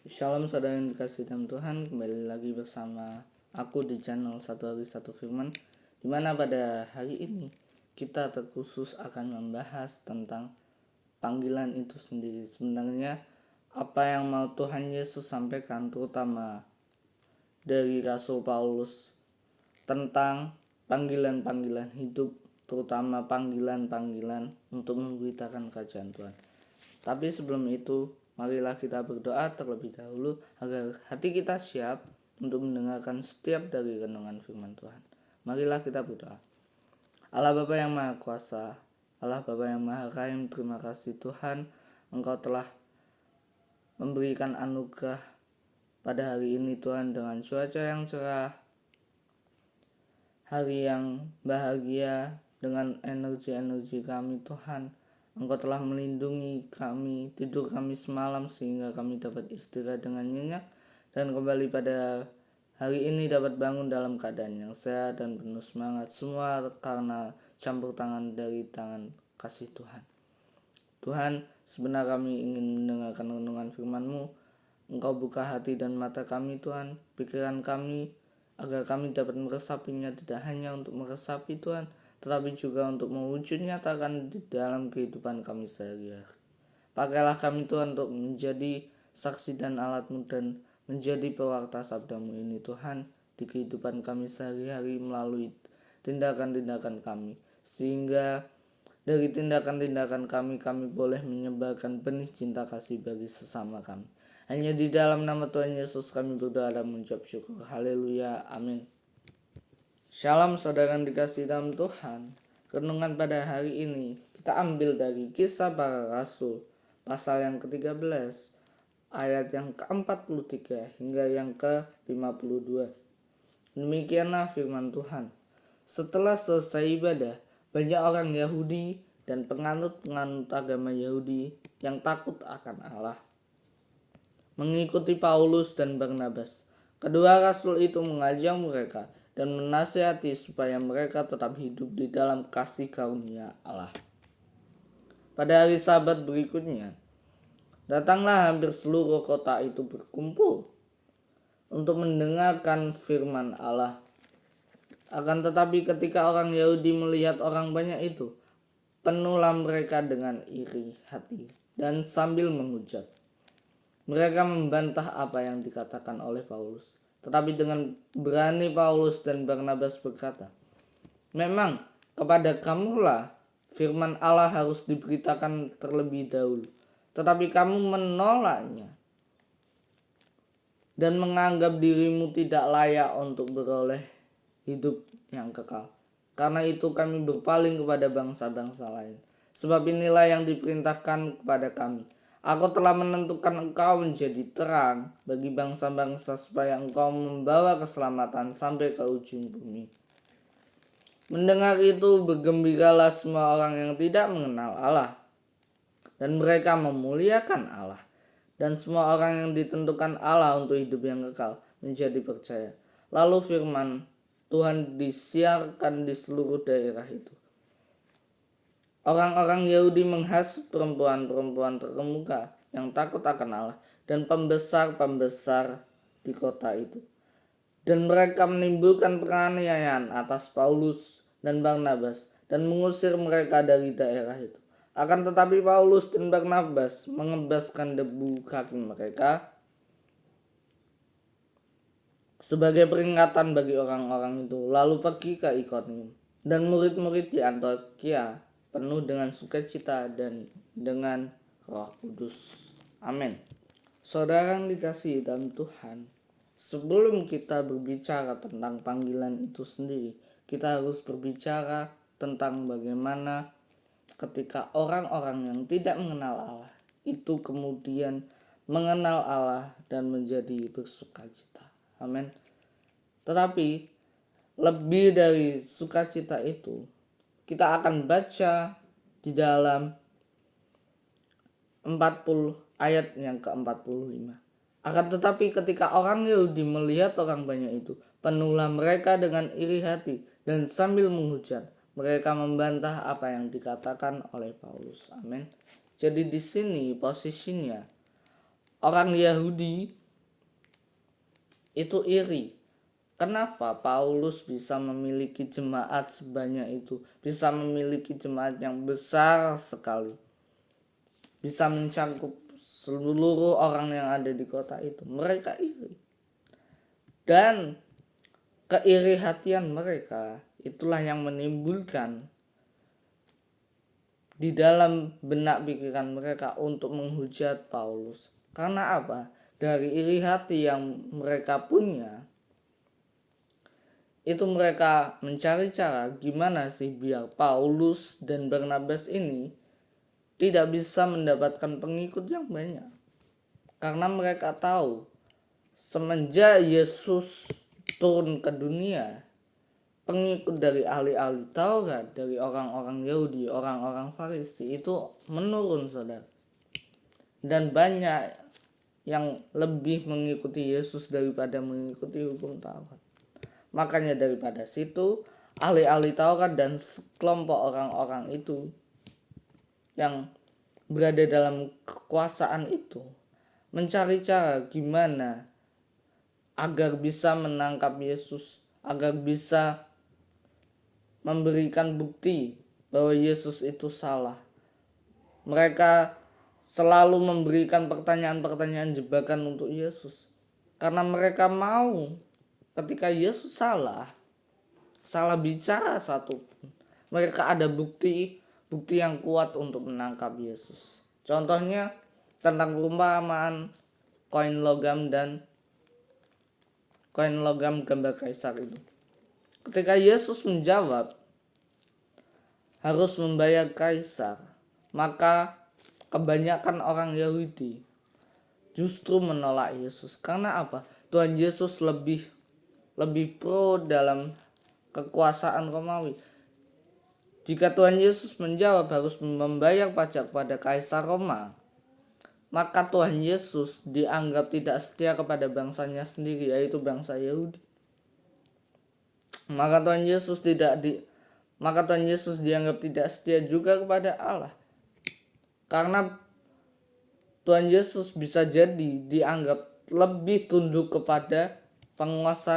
Shalom saudara yang dikasih dalam Tuhan, kembali lagi bersama aku di channel Satu Hari Satu Firman, dimana pada hari ini kita terkhusus akan membahas tentang panggilan itu sendiri. Sebenarnya apa yang mau Tuhan Yesus sampaikan terutama dari Rasul Paulus tentang panggilan-panggilan hidup, terutama panggilan-panggilan untuk memberitakan kerajaan Tuhan. Tapi sebelum itu, marilah kita berdoa terlebih dahulu agar hati kita siap untuk mendengarkan setiap dari renungan firman Tuhan. Marilah kita berdoa. Allah Bapa yang Maha Kuasa, Allah Bapa yang Maha Rahim, terima kasih Tuhan, Engkau telah memberikan anugerah pada hari ini Tuhan dengan cuaca yang cerah, hari yang bahagia dengan energi-energi kami Tuhan. Engkau telah melindungi kami, tidur kami semalam sehingga kami dapat istirahat dengan nyenyak dan kembali pada hari ini dapat bangun dalam keadaan yang sehat dan penuh semangat, semua karena campur tangan dari tangan kasih Tuhan. Tuhan, sebenarnya kami ingin mendengarkan renungan firman-Mu. Engkau buka hati dan mata kami Tuhan, pikiran kami, agar kami dapat meresapinya, tidak hanya untuk meresapi Tuhan, tetapi juga untuk mewujud nyatakan di dalam kehidupan kami sehari-hari. Pakailah kami Tuhan untuk menjadi saksi dan alat-Mu dan menjadi pewarta sabda-Mu ini Tuhan di kehidupan kami sehari-hari melalui tindakan-tindakan kami, sehingga dari tindakan-tindakan kami boleh menyebarkan benih cinta kasih bagi sesama kami. Hanya di dalam nama Tuhan Yesus kami berdoa dan mengucap syukur. Haleluya. Amin. Shalom saudara yang dikasih dalam Tuhan. Renungan pada hari ini kita ambil dari Kisah Para Rasul pasal yang ke-13 ayat yang ke-43 hingga yang ke-52. Demikianlah firman Tuhan. Setelah selesai ibadah, banyak orang Yahudi dan penganut-penganut agama Yahudi yang takut akan Allah mengikuti Paulus dan Barnabas. Kedua rasul itu mengajak mereka dan menasihati supaya mereka tetap hidup di dalam kasih karunia Allah. Pada hari Sabat berikutnya, datanglah hampir seluruh kota itu berkumpul untuk mendengarkan firman Allah. Akan tetapi ketika orang Yahudi melihat orang banyak itu, penuhlah mereka dengan iri hati dan sambil menghujat. Mereka membantah apa yang dikatakan oleh Paulus. Tetapi dengan berani Paulus dan Barnabas berkata, "Memang kepada kamulah firman Allah harus diberitakan terlebih dahulu. Tetapi kamu menolaknya dan menganggap dirimu tidak layak untuk beroleh hidup yang kekal. Karena itu kami berpaling kepada bangsa-bangsa lain. Sebab inilah yang diperintahkan kepada kami. Aku telah menentukan engkau menjadi terang bagi bangsa-bangsa supaya engkau membawa keselamatan sampai ke ujung bumi." Mendengar itu bergembiralah semua orang yang tidak mengenal Allah, dan mereka memuliakan Allah. Dan semua orang yang ditentukan Allah untuk hidup yang kekal menjadi percaya. Lalu firman Tuhan disiarkan di seluruh daerah itu. Orang-orang Yahudi menghasut perempuan-perempuan terkemuka yang takut akan Allah dan pembesar-pembesar di kota itu. Dan mereka menimbulkan penganiayaan atas Paulus dan Barnabas dan mengusir mereka dari daerah itu. Akan tetapi Paulus dan Barnabas mengebaskan debu kaki mereka sebagai peringatan bagi orang-orang itu, lalu pergi ke Ikonium. Dan murid-murid di Antiokhia penuh dengan sukacita dan dengan Roh Kudus. Amin. Saudara yang dikasihi dalam Tuhan, sebelum kita berbicara tentang panggilan itu sendiri, kita harus berbicara tentang bagaimana ketika orang-orang yang tidak mengenal Allah itu kemudian mengenal Allah dan menjadi bersukacita. Amin. Tetapi lebih dari sukacita itu, kita akan baca di dalam 40 ayat yang ke-45. Akan tetapi ketika orang Yahudi melihat orang banyak itu, penuhlah mereka dengan iri hati dan sambil menghujat, mereka membantah apa yang dikatakan oleh Paulus. Amin. Jadi di sini posisinya orang Yahudi itu iri. Kenapa Paulus bisa memiliki jemaat sebanyak itu, bisa memiliki jemaat yang besar sekali, bisa mencakup seluruh orang yang ada di kota itu? Mereka iri. Dan keiri hatian mereka itulah yang menimbulkan di dalam benak pikiran mereka untuk menghujat Paulus. Karena apa? Dari iri hati yang mereka punya, itu mereka mencari cara gimana sih biar Paulus dan Barnabas ini tidak bisa mendapatkan pengikut yang banyak. Karena mereka tahu semenjak Yesus turun ke dunia, pengikut dari ahli-ahli Taurat, dari orang-orang Yahudi, orang-orang Farisi itu menurun, saudara. Dan banyak yang lebih mengikuti Yesus daripada mengikuti hukum Taurat. Makanya daripada situ, ahli-ahli Taurat dan sekelompok orang-orang itu yang berada dalam kekuasaan itu mencari cara gimana agar bisa menangkap Yesus, agar bisa memberikan bukti bahwa Yesus itu salah. Mereka selalu memberikan pertanyaan-pertanyaan jebakan untuk Yesus. Karena mereka mau ketika Yesus salah bicara satupun, mereka ada bukti yang kuat untuk menangkap Yesus. Contohnya tentang perumpamaan koin logam gambar kaisar itu. Ketika Yesus menjawab harus membayar kaisar, maka kebanyakan orang Yahudi justru menolak Yesus. Karena apa? Tuhan Yesus lebih pro dalam kekuasaan Romawi. Jika Tuhan Yesus menjawab harus membayar pajak pada kaisar Roma, maka Tuhan Yesus dianggap tidak setia kepada bangsanya sendiri, yaitu bangsa Yahudi. Maka Tuhan Yesus dianggap tidak setia juga kepada Allah. Karena Tuhan Yesus bisa jadi dianggap lebih tunduk kepada penguasa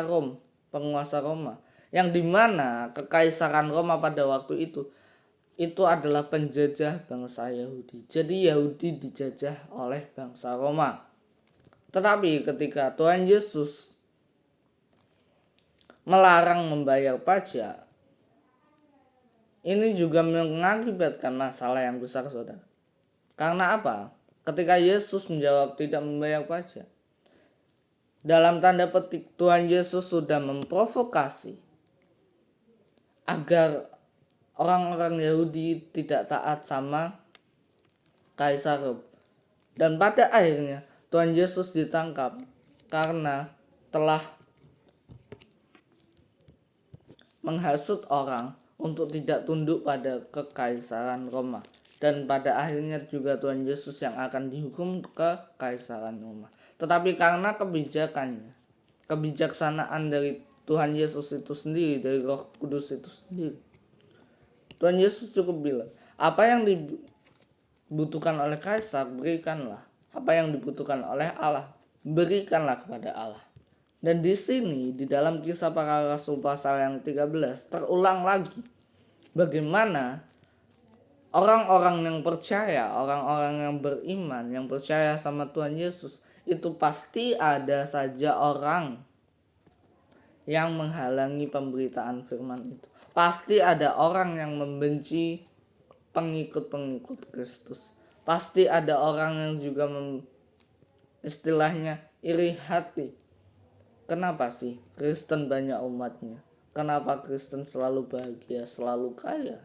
Roma, yang dimana kekaisaran Roma pada waktu itu adalah penjajah bangsa Yahudi. Jadi Yahudi dijajah oleh bangsa Roma. Tetapi ketika Tuhan Yesus melarang membayar pajak, ini juga mengakibatkan masalah yang besar, saudara. Karena apa? Ketika Yesus menjawab tidak membayar pajak, dalam tanda petik Tuhan Yesus sudah memprovokasi agar orang-orang Yahudi tidak taat sama kaisar Rom. Dan pada akhirnya Tuhan Yesus ditangkap karena telah menghasut orang untuk tidak tunduk pada kekaisaran Roma. Dan pada akhirnya juga Tuhan Yesus yang akan dihukum ke kekaisaran Roma. Tetapi karena kebijaksanaan dari Tuhan Yesus itu sendiri, dari Roh Kudus itu sendiri, Tuhan Yesus cukup bilang, apa yang dibutuhkan oleh kaisar berikanlah, apa yang dibutuhkan oleh Allah berikanlah kepada Allah. Dan di sini di dalam Kisah Para Rasul pasal yang 13 terulang lagi bagaimana orang-orang yang percaya, orang-orang yang beriman, yang percaya sama Tuhan Yesus, itu pasti ada saja orang yang menghalangi pemberitaan firman itu. Pasti ada orang yang membenci pengikut-pengikut Kristus. Pasti ada orang yang juga istilahnya iri hati. Kenapa sih Kristen banyak umatnya? Kenapa Kristen selalu bahagia, selalu kaya?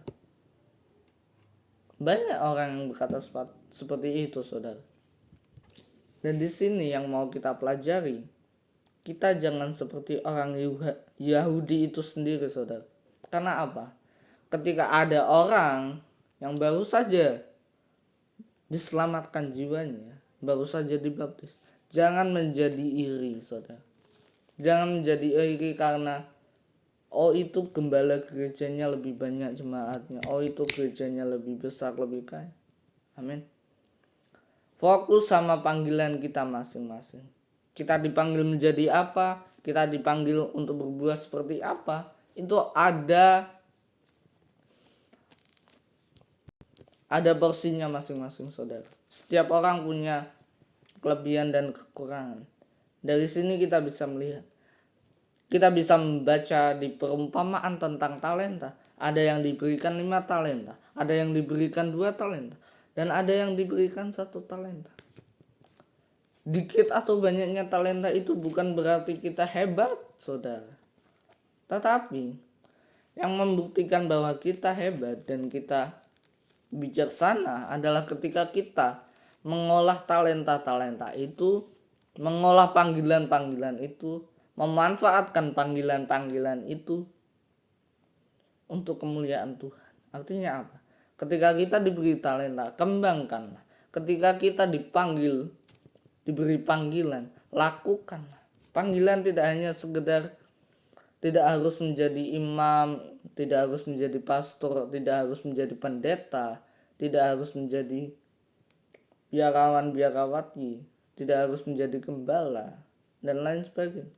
Banyak orang yang berkata seperti itu, saudara. Dan di sini yang mau kita pelajari, kita jangan seperti orang Yahudi itu sendiri, saudara. Karena apa? Ketika ada orang yang baru saja diselamatkan jiwanya, baru saja dibaptis, jangan menjadi iri, saudara. Jangan menjadi iri karena itu gembala gerejanya lebih banyak jemaatnya, itu gerejanya lebih besar, lebih kaya. Amin. Fokus sama panggilan kita masing-masing. Kita dipanggil menjadi apa? Kita dipanggil untuk berbuat seperti apa? Itu ada porsinya masing-masing, saudara. Setiap orang punya kelebihan dan kekurangan. Dari sini kita bisa melihat, kita bisa membaca di perumpamaan tentang talenta. Ada yang diberikan 5 talenta, ada yang diberikan 2 talenta, dan ada yang diberikan 1 talenta. Dikit atau banyaknya talenta itu bukan berarti kita hebat, saudara. Tetapi yang membuktikan bahwa kita hebat dan kita bijaksana adalah ketika kita mengolah talenta-talenta itu, mengolah panggilan-panggilan itu, memanfaatkan panggilan-panggilan itu untuk kemuliaan Tuhan. Artinya apa? Ketika kita diberi talenta, kembangkanlah. Ketika kita dipanggil, diberi panggilan, lakukanlah. Panggilan tidak hanya sekedar, tidak harus menjadi imam, tidak harus menjadi pastor, tidak harus menjadi pendeta, tidak harus menjadi biarawan-biarawati, tidak harus menjadi gembala, dan lain sebagainya.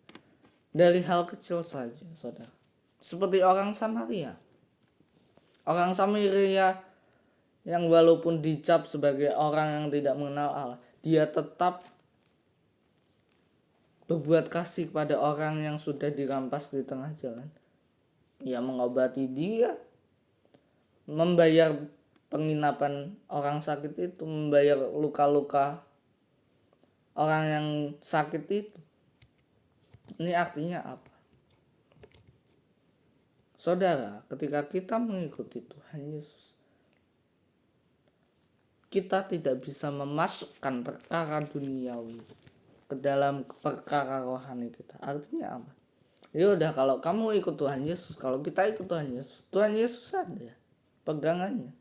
Dari hal kecil saja, saudara. Seperti orang Samaria. Orang Samaria yang walaupun dicap sebagai orang yang tidak mengenal Allah, dia tetap berbuat kasih kepada orang yang sudah dirampas di tengah jalan. Ia mengobati dia, membayar penginapan orang sakit itu, membayar luka-luka orang yang sakit itu. Ini artinya apa? Saudara, ketika kita mengikuti Tuhan Yesus, kita tidak bisa memasukkan perkara duniawi ke dalam perkara rohani kita. Artinya apa? Ya udah, kalau kamu ikut Tuhan Yesus, kalau kita ikut Tuhan Yesus ada pegangannya.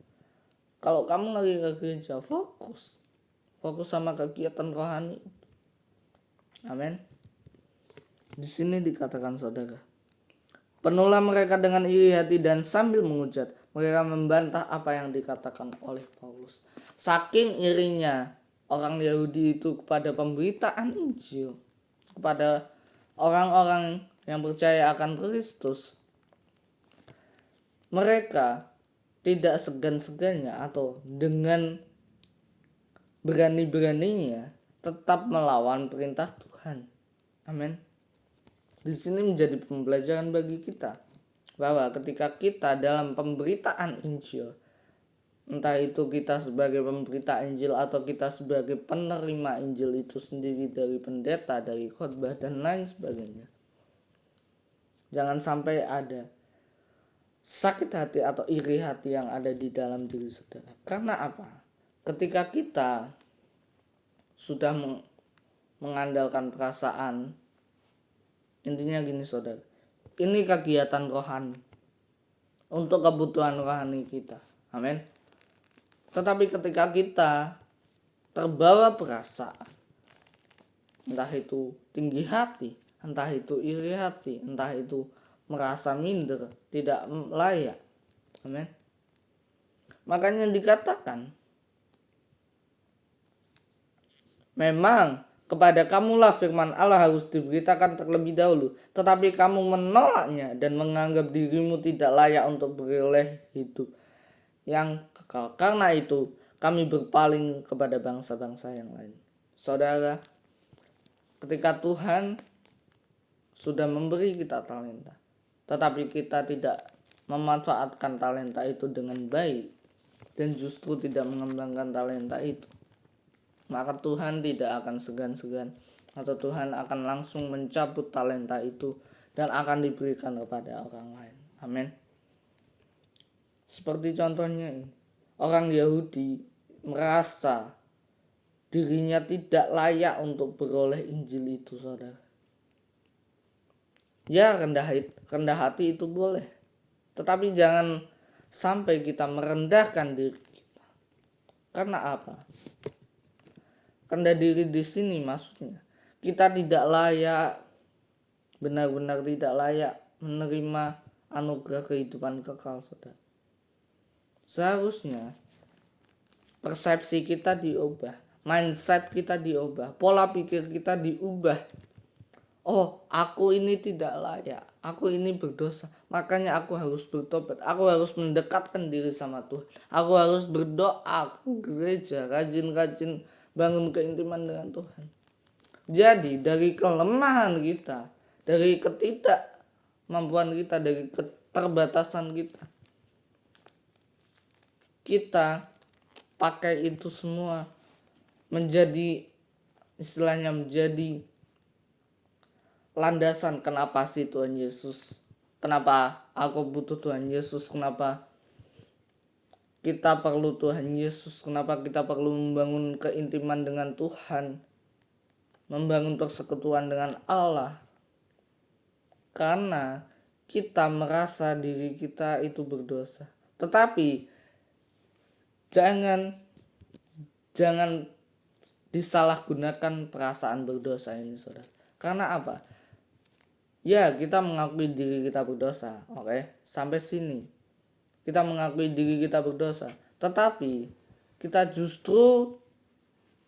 Kalau kamu lagi ke gereja, fokus sama kegiatan rohani itu. Amin. Di sini dikatakan, saudara, penuhlah mereka dengan iri hati dan sambil menghujat, mereka membantah apa yang dikatakan oleh Paulus. Saking irinya orang Yahudi itu kepada pemberitaan Injil, kepada orang-orang yang percaya akan Kristus, mereka tidak segan-segannya atau dengan berani-beraninya tetap melawan perintah Tuhan. Amin. Di sini menjadi pembelajaran bagi kita bahwa ketika kita dalam pemberitaan Injil, entah itu kita sebagai pemberita Injil atau kita sebagai penerima Injil itu sendiri dari pendeta, dari khotbah dan lain sebagainya, jangan sampai ada sakit hati atau iri hati yang ada di dalam diri saudara. Karena apa? Ketika kita sudah mengandalkan perasaan, intinya gini, saudara, ini kegiatan rohani untuk kebutuhan rohani kita. Amin. Tetapi ketika kita terbawa perasaan, entah itu tinggi hati, entah itu iri hati, entah itu merasa minder, tidak layak. Amin. Makanya dikatakan, memang kepada kamulah firman Allah harus diberitakan terlebih dahulu, tetapi kamu menolaknya dan menganggap dirimu tidak layak untuk beroleh hidup yang kekal. Karena itu kami berpaling kepada bangsa-bangsa yang lain. Saudara, ketika Tuhan sudah memberi kita talenta, tetapi kita tidak memanfaatkan talenta itu dengan baik dan justru tidak mengembangkan talenta itu, maka Tuhan tidak akan segan-segan atau Tuhan akan langsung mencabut talenta itu dan akan diberikan kepada orang lain. Amin. Seperti contohnya ini, orang Yahudi merasa dirinya tidak layak untuk beroleh Injil itu, saudara. Ya, rendah hati itu boleh, tetapi jangan sampai kita merendahkan diri kita. Karena apa? Rendah diri di sini maksudnya kita tidak layak, benar-benar tidak layak menerima anugerah kehidupan kekal, saudara. Seharusnya persepsi kita diubah. mindset kita diubah, pola pikir kita diubah. Oh, aku ini tidak layak, aku ini berdosa, makanya aku harus bertobat, aku harus mendekatkan diri sama Tuhan, aku harus berdoa ke gereja, rajin-rajin bangun keintiman dengan Tuhan. Jadi dari kelemahan kita, dari ketidakmampuan kita, dari keterbatasan kita pakai itu semua menjadi, istilahnya menjadi landasan. Kenapa sih Tuhan Yesus, kenapa aku butuh Tuhan Yesus, kenapa kita perlu Tuhan Yesus, kenapa kita perlu membangun keintiman dengan Tuhan, membangun persekutuan dengan Allah. Karena kita merasa diri kita itu berdosa. Tetapi jangan disalahgunakan perasaan berdosa ini, saudara. Karena apa? Ya, kita mengakui diri kita berdosa. Oke, sampai sini kita mengakui diri kita berdosa, tetapi kita justru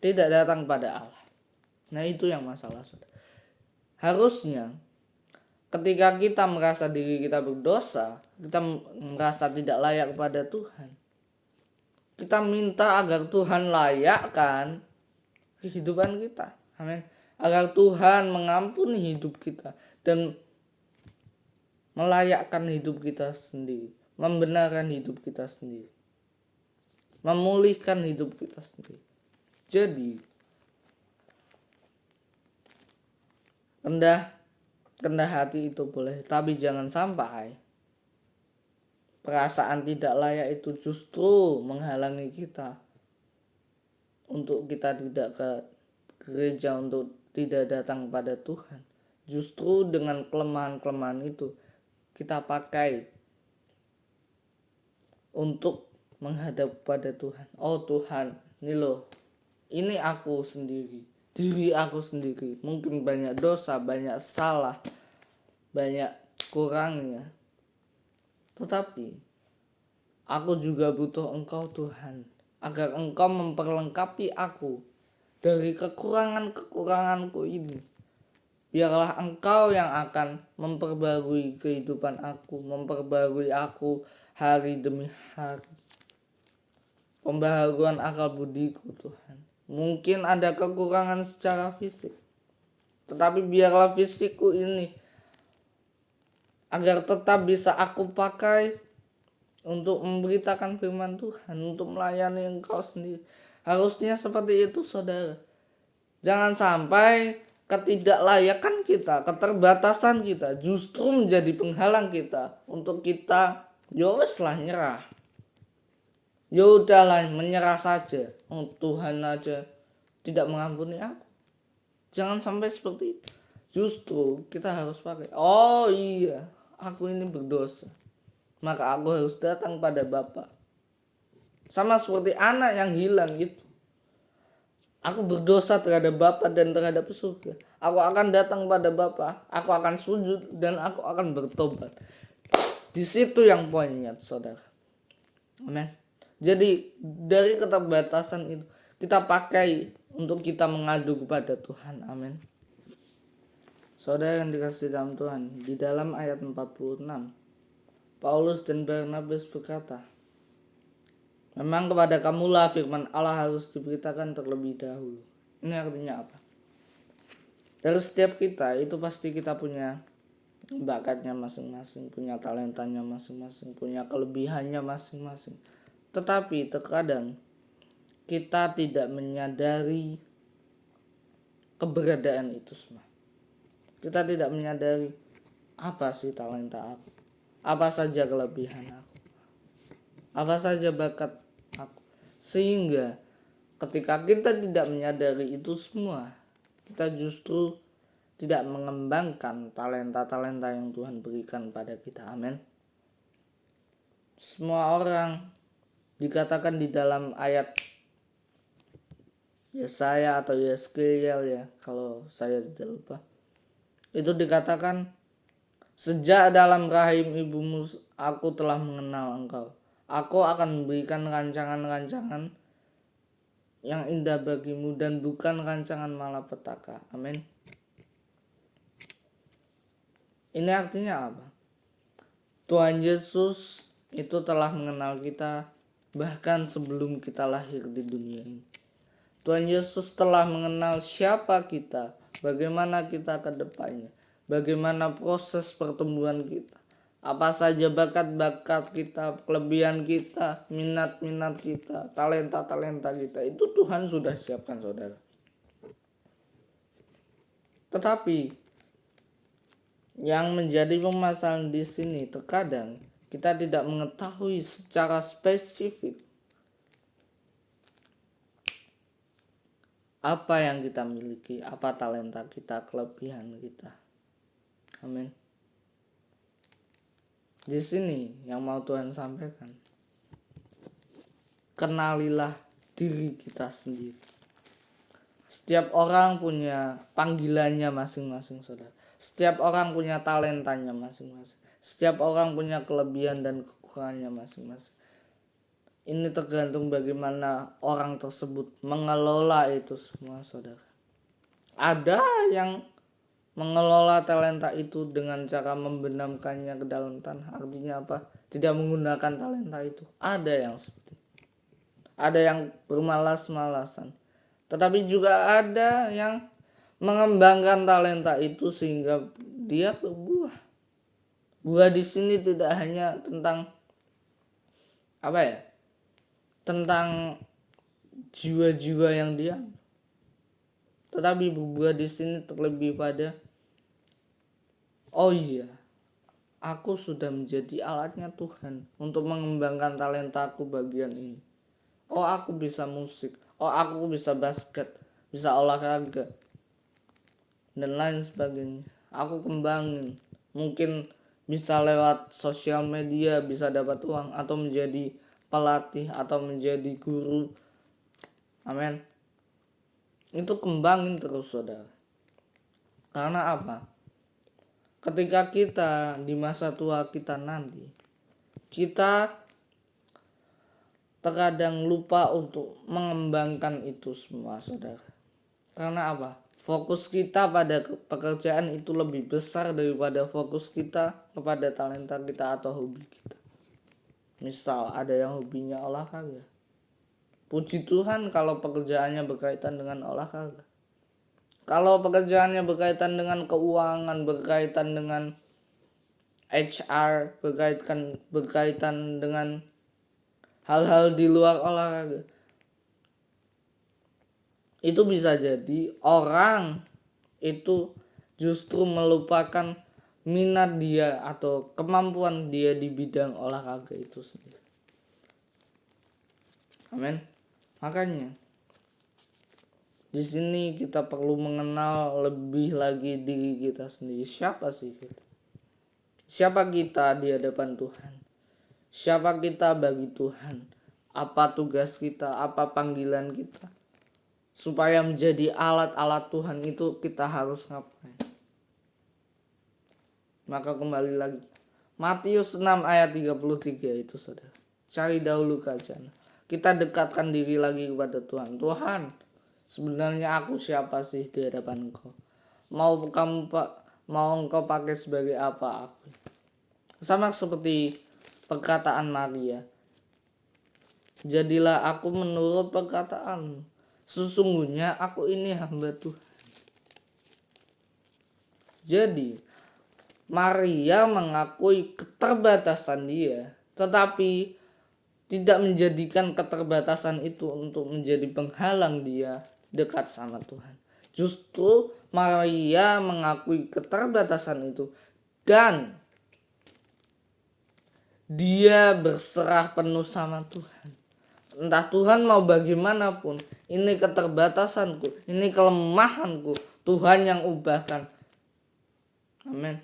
tidak datang pada Allah. Nah, itu yang masalah, saudara. Harusnya ketika kita merasa diri kita berdosa, kita merasa tidak layak kepada Tuhan, kita minta agar Tuhan layakkan kehidupan kita. Amin. Agar Tuhan mengampuni hidup kita dan melayakkan hidup kita sendiri, membenarkan hidup kita sendiri, memulihkan hidup kita sendiri. Jadi rendah hati itu boleh, tapi jangan sampai perasaan tidak layak itu justru menghalangi kita untuk kita tidak ke gereja, untuk tidak datang pada Tuhan. Justru dengan kelemahan-kelemahan itu kita pakai untuk menghadap pada Tuhan. Oh Tuhan, ini loh, ini aku sendiri, diri aku sendiri, mungkin banyak dosa, banyak salah, banyak kurangnya, tetapi aku juga butuh Engkau Tuhan, agar Engkau memperlengkapi aku dari kekurangan-kekuranganku ini. Biarlah Engkau yang akan memperbarui kehidupan aku, memperbarui aku hari demi hari. Pembaharuan akal budiku Tuhan. Mungkin ada kekurangan secara fisik, tetapi biarlah fisikku ini agar tetap bisa aku pakai untuk memberitakan firman Tuhan, untuk melayani Engkau sendiri. Harusnya seperti itu, saudara. Jangan sampai ketidaklayakan kita, keterbatasan kita justru menjadi penghalang kita untuk kita lah nyerah. Yaudahlah menyerah saja. Oh, Tuhan aja tidak mengampuni aku. Jangan sampai seperti itu. Justru kita harus pakai, oh iya, aku ini berdosa, maka aku harus datang pada Bapa. Sama seperti anak yang hilang itu. Aku berdosa terhadap Bapa dan terhadap surga. Aku akan datang pada Bapa, aku akan sujud dan aku akan bertobat. Di situ yang poinnya, saudara. Amin. Jadi dari keterbatasan itu kita pakai untuk kita mengadu kepada Tuhan. Amin. Saudara yang dikasihi dalam Tuhan, di dalam ayat 46, Paulus dan Barnabas berkata, memang kepada kamulah firman Allah harus diberitakan terlebih dahulu. Ini artinya apa? Dari setiap kita itu pasti kita punya bakatnya masing-masing, punya talentanya masing-masing, punya kelebihannya masing-masing. Tetapi terkadang kita tidak menyadari keberadaan itu semua. Kita tidak menyadari apa sih talenta aku, apa saja kelebihan aku, apa saja bakat aku. Sehingga ketika kita tidak menyadari itu semua, kita justru tidak mengembangkan talenta-talenta yang Tuhan berikan pada kita. Amin. Semua orang, dikatakan di dalam ayat Yesaya atau Yeskiel ya, kalau saya tidak lupa, itu dikatakan, sejak dalam rahim ibumu aku telah mengenal engkau. Aku akan memberikan rancangan-rancangan yang indah bagimu dan bukan rancangan malapetaka. Amin. Ini artinya apa? Tuhan Yesus itu telah mengenal kita bahkan sebelum kita lahir di dunia ini. Tuhan Yesus telah mengenal siapa kita, bagaimana kita ke depannya, bagaimana proses pertumbuhan kita, apa saja bakat-bakat kita, kelebihan kita, minat-minat kita, talenta-talenta kita. Itu Tuhan sudah siapkan, saudara. Tetapi yang menjadi permasalahan di sini terkadang kita tidak mengetahui secara spesifik apa yang kita miliki, apa talenta kita, kelebihan kita. Amin. Di sini yang mau Tuhan sampaikan, kenalilah diri kita sendiri. Setiap orang punya panggilannya masing-masing, saudara. Setiap orang punya talentanya masing-masing. Setiap orang punya kelebihan dan kekurangannya masing-masing. Ini tergantung bagaimana orang tersebut mengelola itu semua, saudara. Ada yang mengelola talenta itu dengan cara membenamkannya ke dalam tanah. Artinya apa? Tidak menggunakan talenta itu. Ada yang seperti itu. Ada yang bermalas-malasan. Tetapi juga ada yang mengembangkan talenta itu sehingga dia berbuah. Buah di sini tidak hanya tentang tentang jiwa-jiwa yang dia, tetapi berbuah di sini terlebih pada aku sudah menjadi alatnya Tuhan untuk mengembangkan talentaku bagian ini. Aku bisa musik, aku bisa basket, bisa olahraga dan lain sebagainya. Aku kembangin, mungkin bisa lewat sosial media bisa dapat uang, atau menjadi pelatih, atau menjadi guru. Amin. Itu kembangin terus, saudara. Karena apa? Ketika kita di masa tua kita nanti, kita terkadang lupa untuk mengembangkan itu semua, saudara. Karena apa? Fokus kita pada pekerjaan itu lebih besar daripada fokus kita kepada talenta kita atau hobi kita. Misal ada yang hobinya olahraga. Puji Tuhan kalau pekerjaannya berkaitan dengan olahraga. Kalau pekerjaannya berkaitan dengan keuangan, berkaitan dengan HR, berkaitan dengan hal-hal di luar olahraga, itu bisa jadi orang itu justru melupakan minat dia atau kemampuan dia di bidang olahraga itu sendiri. Amin. Makanya di sini kita perlu mengenal lebih lagi diri kita sendiri. Siapa sih kita? Siapa kita di hadapan Tuhan? Siapa kita bagi Tuhan? Apa tugas kita? Apa panggilan kita? Supaya menjadi alat-alat Tuhan itu kita harus ngapain? Maka kembali lagi Matius 6 ayat 33 itu, saudara. Cari dahulu kerajaan. Kita dekatkan diri lagi kepada Tuhan. Tuhan, sebenarnya aku siapa sih di hadapan Engkau? Mau Engkau pakai sebagai apa aku? Sama seperti perkataan Maria. Jadilah aku menurut perkataanmu. Sesungguhnya aku ini hamba Tuhan. Jadi Maria mengakui keterbatasan dia, tetapi tidak menjadikan keterbatasan itu untuk menjadi penghalang dia dekat sama Tuhan. Justru Maria mengakui keterbatasan itu dan dia berserah penuh sama Tuhan. Entah Tuhan mau bagaimanapun, ini keterbatasanku, ini kelemahanku, Tuhan yang ubahkan. Amin.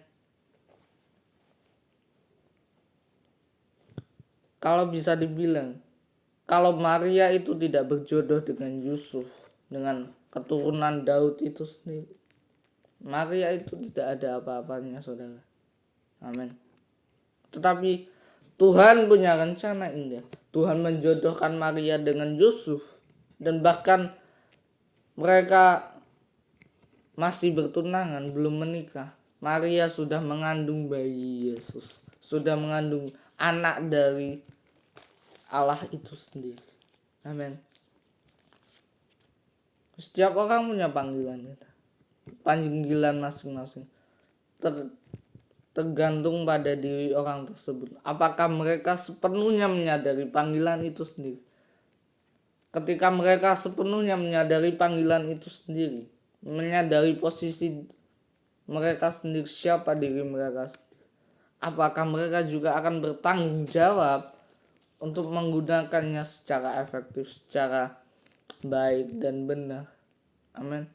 Kalau bisa dibilang, kalau Maria itu tidak berjodoh dengan Yusuf, dengan keturunan Daud itu sendiri, Maria itu tidak ada apa-apanya, saudara. Amin. Tetapi Tuhan punya rencana indah. Tuhan menjodohkan Maria dengan Yusuf. Dan bahkan mereka masih bertunangan, belum menikah. Maria sudah mengandung bayi Yesus, sudah mengandung anak dari Allah itu sendiri. Amin. Setiap orang punya panggilan masing-masing. Tergantung pada diri orang tersebut. Apakah mereka sepenuhnya menyadari panggilan itu sendiri? Ketika mereka sepenuhnya menyadari panggilan itu sendiri, menyadari posisi mereka sendiri, siapa diri mereka sendiri, apakah mereka juga akan bertanggung jawab untuk menggunakannya secara efektif, secara baik dan benar. Amin.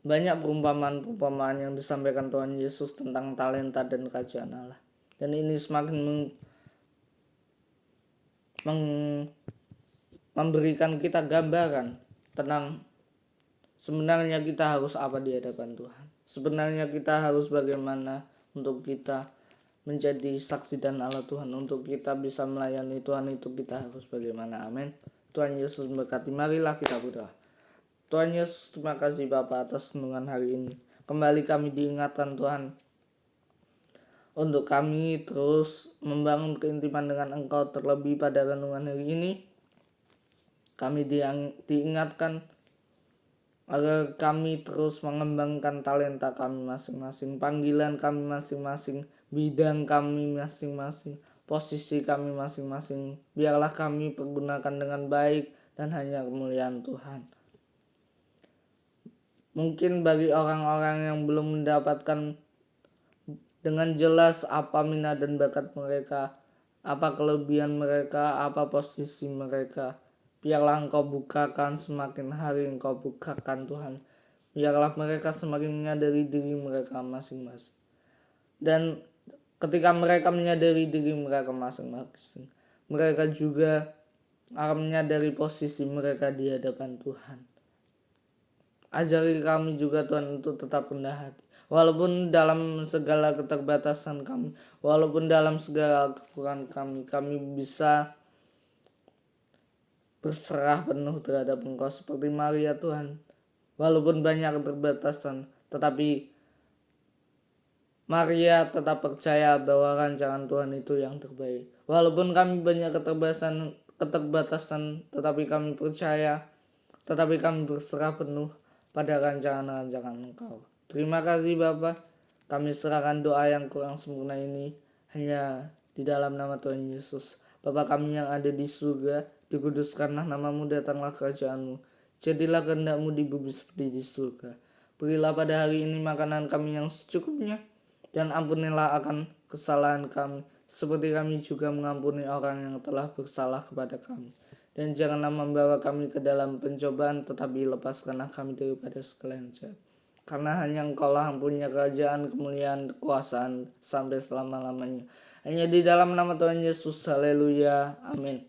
Banyak perumpamaan-perumpamaan yang disampaikan Tuhan Yesus tentang talenta dan kerajaan Allah. Dan ini semakin memberikan kita gambaran tentang sebenarnya kita harus apa di hadapan Tuhan. Sebenarnya kita harus bagaimana untuk kita menjadi saksi dan Allah Tuhan. Untuk kita bisa melayani Tuhan itu kita harus bagaimana. Amin. Tuhan Yesus memberkati. Marilah kita berdoa. Tuhan Yesus, terima kasih Bapa atas renungan hari ini. Kembali kami diingatkan Tuhan, untuk kami terus membangun keintiman dengan Engkau, terlebih pada renungan hari ini. Kami diingatkan agar kami terus mengembangkan talenta kami masing-masing, panggilan kami masing-masing, bidang kami masing-masing, posisi kami masing-masing. Biarlah kami pergunakan dengan baik dan hanya kemuliaan Tuhan. Mungkin bagi orang-orang yang belum mendapatkan dengan jelas apa minat dan bakat mereka, apa kelebihan mereka, apa posisi mereka, biarlah Engkau bukakan, semakin hari Engkau bukakan Tuhan. Biarlah mereka semakin menyadari diri mereka masing-masing. Dan ketika mereka menyadari diri mereka masing-masing, mereka juga akan menyadari posisi mereka di hadapan Tuhan. Ajari kami juga Tuhan untuk tetap rendah hati. Walaupun dalam segala keterbatasan kami, walaupun dalam segala kekurangan kami bisa berserah penuh terhadap Engkau seperti Maria Tuhan. Walaupun banyak keterbatasan, tetapi Maria tetap percaya bahwa rancangan Tuhan itu yang terbaik. Walaupun kami banyak keterbatasan, tetapi kami percaya, tetapi kami berserah penuh pada rancangan-rancangan Engkau. Terima kasih Bapa. Kami serahkan doa yang kurang sempurna ini hanya di dalam nama Tuhan Yesus. Bapa kami yang ada di surga, dikuduskanlah namamu, datanglah kerajaanmu. Jadilah kehendak-Mu di bumi seperti di surga. Berilah pada hari ini makanan kami yang secukupnya, dan ampunilah akan kesalahan kami, seperti kami juga mengampuni orang yang telah bersalah kepada kami. Dan janganlah membawa kami ke dalam pencobaan, tetapi lepaskanlah kami daripada segala yang jahat. Karena hanya Engkau-lah yang punya kerajaan, kemuliaan, kekuasaan sampai selama-lamanya. Hanya di dalam nama Tuhan Yesus. Haleluya. Amin.